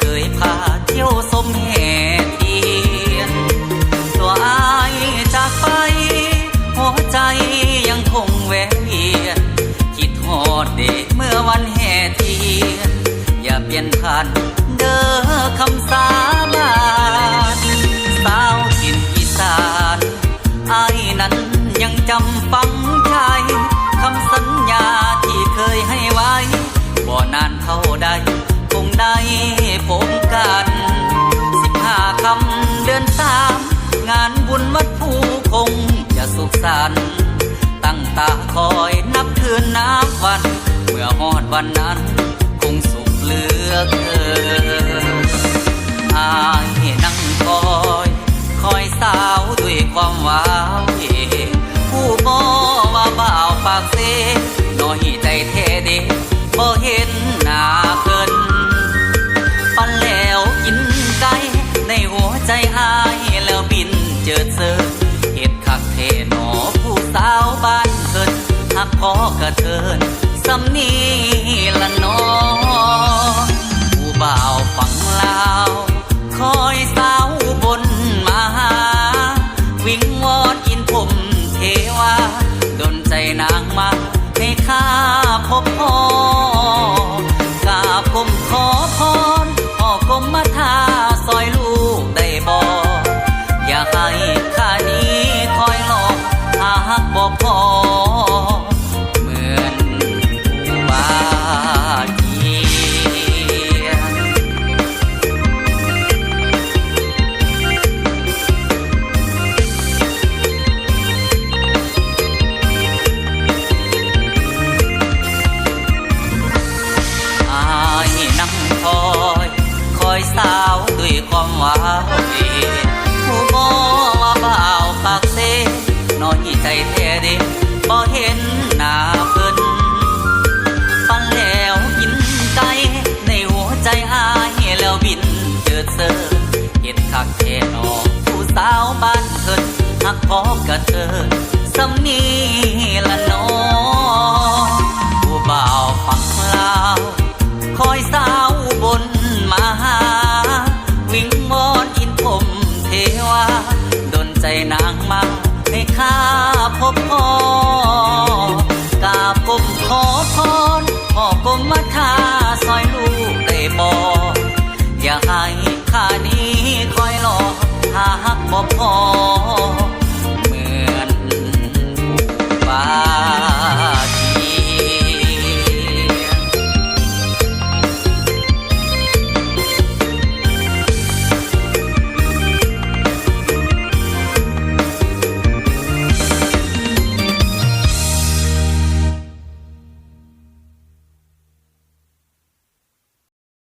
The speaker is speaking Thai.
เคยพาเที่ยวสมเหตุเทียนตัวอายจากไปหัวใจยังคงแวะเวียนคิดฮอดเด็กเมื่อวันแห่เทียนอย่าเปลี่ยนผ่านเด้อคำสาบานสาวถิ่นอีสานอายนั้นยังจำฝังใจคำสัญญาที่เคยให้ไว้บ่นานเท่าใดคงได้พบกัน15 ค่ำเดือน3งานบุญวัดภูคงจะสุขสันต์ตั้งตาคอยนับคืนนับวันเมื่อฮอดวันนั้นคงสุขเหลือเกินอายนั่งคอยสาวด้วยความว้าวผู้บ่ว่าบ่าวปากเสน้อยใจแท้เด็กบ่เห็นหน้าเพิ่นปันแล้วกินไก่ในหัวใจอายแล้วบินเจิดเสิร์เฮ็ดคักเทหนอผู้สาวบ้านเพิ่นหักพอกระเทินสำนีละนอผู้บ่าวฝั่งลาวคอยสาวบนมาหาวิงวอนอินผมเทวาดนใจนางมาให้ข้าพบพ่อกราบก้มขอพรพ่อกรมมาทาซอยลูกได้บ่อย่าให้ข้านี้คอยรอถ้าหักบ่พอเหมือนผู้บาเกียรอายนั่งคอยสาวด้วยความว้าว